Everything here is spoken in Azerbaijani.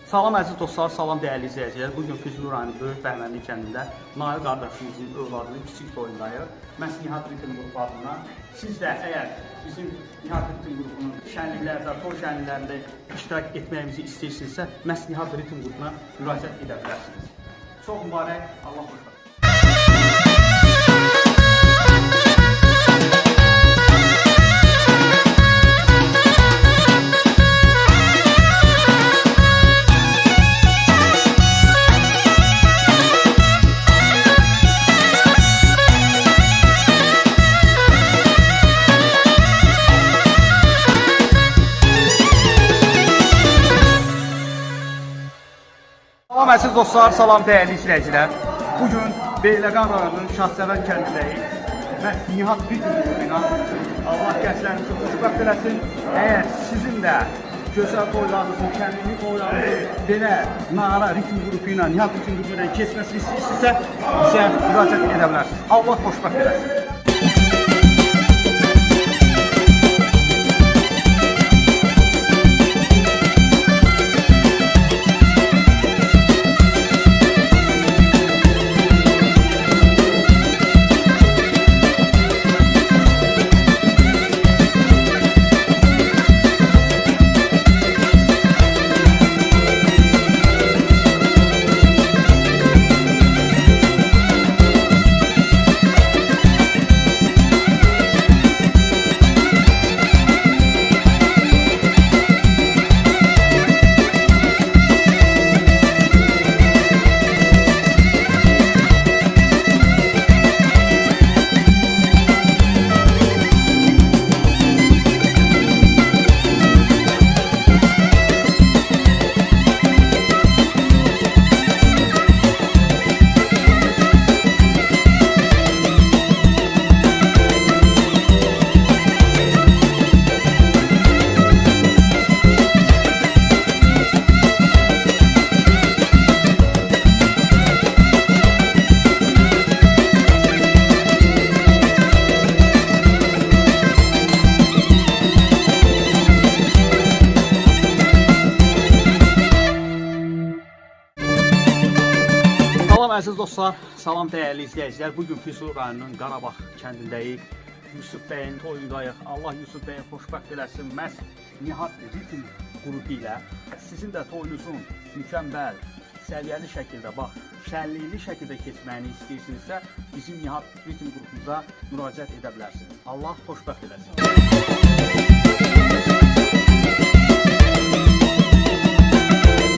Salam əziz dostlar, salam dəyərli izləyicilər. Bugün Füzuli rayonu Böyük Bəhmənli kəndində Nail qardaşımızın övladının kiçik toyundayıq. Məhz Nihat Ritim qrupu adına. Siz də əgər bizim Nihat Ritim qrupunun şənliklərdə, toy şənliklərində iştirak etməyimizi istəyirsinizsə, məhz Nihat Ritim qrupuna müraciət edə bilərsiniz. Çox mübarək, Allah xoşbəxt. Salam əziz dostlar, salam dəyərli izləyicilər. Bugün Beyləqan rayonunun Şahsevən kəndindəyik. Məhz Nihat Ritim qrupuna Allah gənclərinizi xoşbəxt eləsin. Əgər sizin də gözəl toylarınızın, kəndini toylarınızın belə Nara Ritim qrupu ilə, Nihat Ritim qrupu ilə keçməsini istəyirsinizsə, bizə müraciət edə bilərsiniz. Allah xoşbəxt eləsin. Salam əziz dostlar, salam dəyərli izləyicilər. Bugün Füzuli rayonunun Qarabağ kəndindəyik. Yusuf bəyin toyundayıq. Allah Yusuf bəyi xoşbəxt eləsin. Məhz Nihat Ritim qrupu ilə sizin də toyunuzun mükəmməl, səviyyəli şəkildə, şənlikli şəkildə keçməyini istəyirsinizsə, bizim Nihat Ritim qrupumuza müraciət edə bilərsiniz. Allah xoşbəxt eləsin.